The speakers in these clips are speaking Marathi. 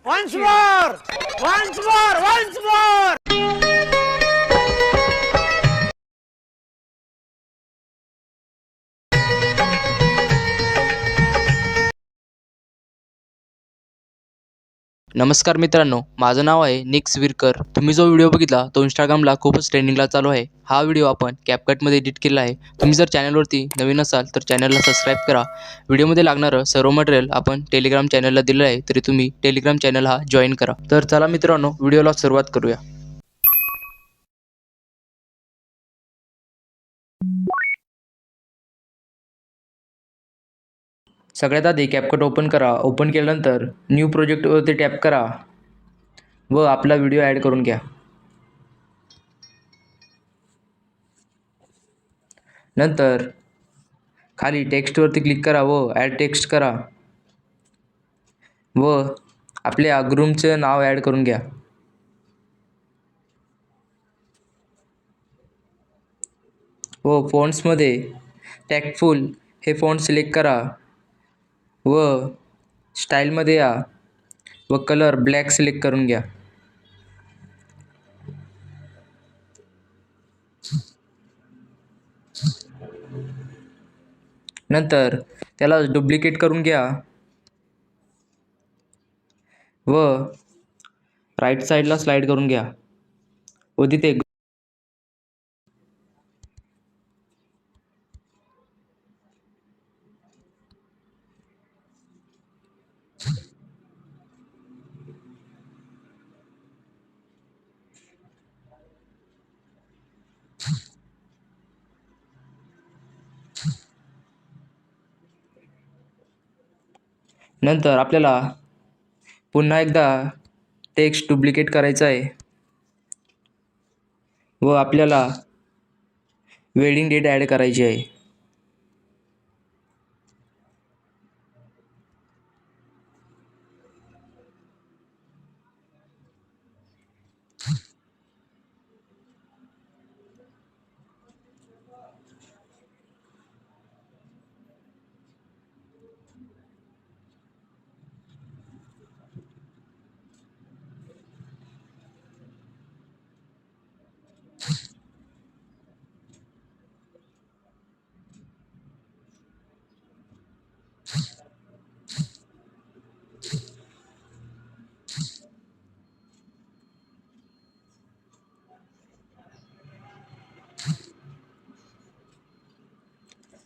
Once more! Once more! Once more! नमस्कार मित्रांनो, माझं नाव आहे निक्स विरकर. तुम्ही जो व्हिडिओ बघितला तो इंस्टाग्रामला खूपच ट्रेंडिंगला चालू आहे. हा व्हिडिओ आपण कॅपकटमध्ये एडिट केला आहे. तुम्ही जर चॅनलवरती नवीन असाल तर चॅनलला सबस्क्राईब करा. व्हिडिओमध्ये लागणारं सर्व मटेरियल आपण टेलिग्राम चॅनलला दिलं आहे, तरी तुम्ही टेलिग्राम चॅनल हा जॉईन करा. तर चला मित्रांनो, व्हिडिओला सुरुवात करूया. सगळ्यात आधी कॅपकट ओपन करा. ओपन केल्यानंतर न्यू प्रोजेक्टवरती टॅप करा व आपला व्हिडिओ ॲड करून घ्या. नंतर खाली टेक्स्टवरती क्लिक करा व ॲड टेक्स्ट करा व आपल्या ग्रूमचं नाव ॲड करून घ्या. व फॉन्ट्समध्ये टॅक्टफुल हे फॉन्ट सिलेक्ट करा व स्टाईलमध्ये या व कलर ब्लॅक सिलेक्ट करून घ्या. नंतर त्याला डुप्लिकेट करून घ्या व राईट साईडला स्लाईड करून घ्या व तिथे नंतर आपल्याला पुन्हा एकदा टेक्स्ट डुप्लिकेट करायचं आहे व आपल्याला वेडिंग डेट ॲड करायची आहे.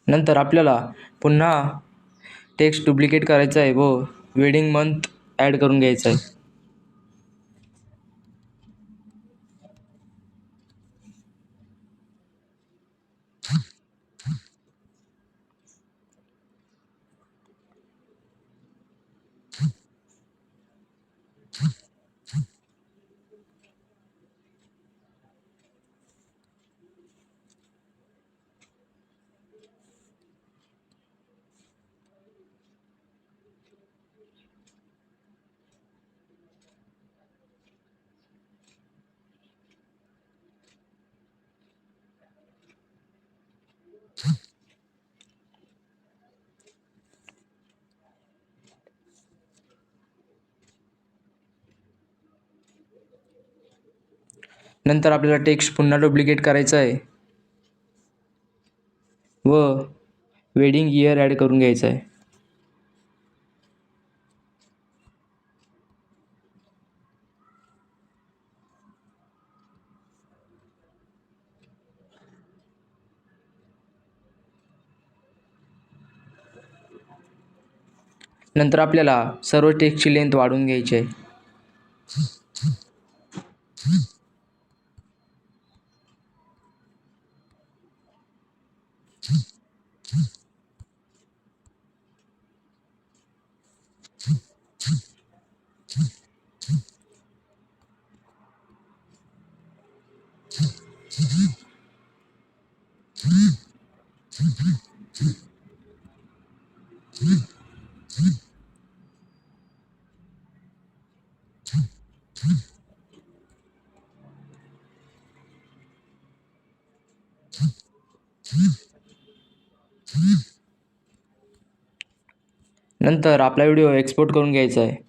नंतर आपल्याला पुन्हा टेक्स्ट डुप्लिकेट करायचं आहे व वेडिंग मंथ ॲड करून घ्यायचं आहे. नंतर आपल्याला टेक्स्ट पुन्हा डुप्लिकेट करायचं आहे व वेडिंग इयर ॲड करून घ्यायचं आहे. नंतर आपल्याला सर्व टेक्स्टची लेंथ वाढवून घ्यायची आहे. नंतर आपला व्हिडिओ एक्सपोर्ट करून घ्यायचा आहे.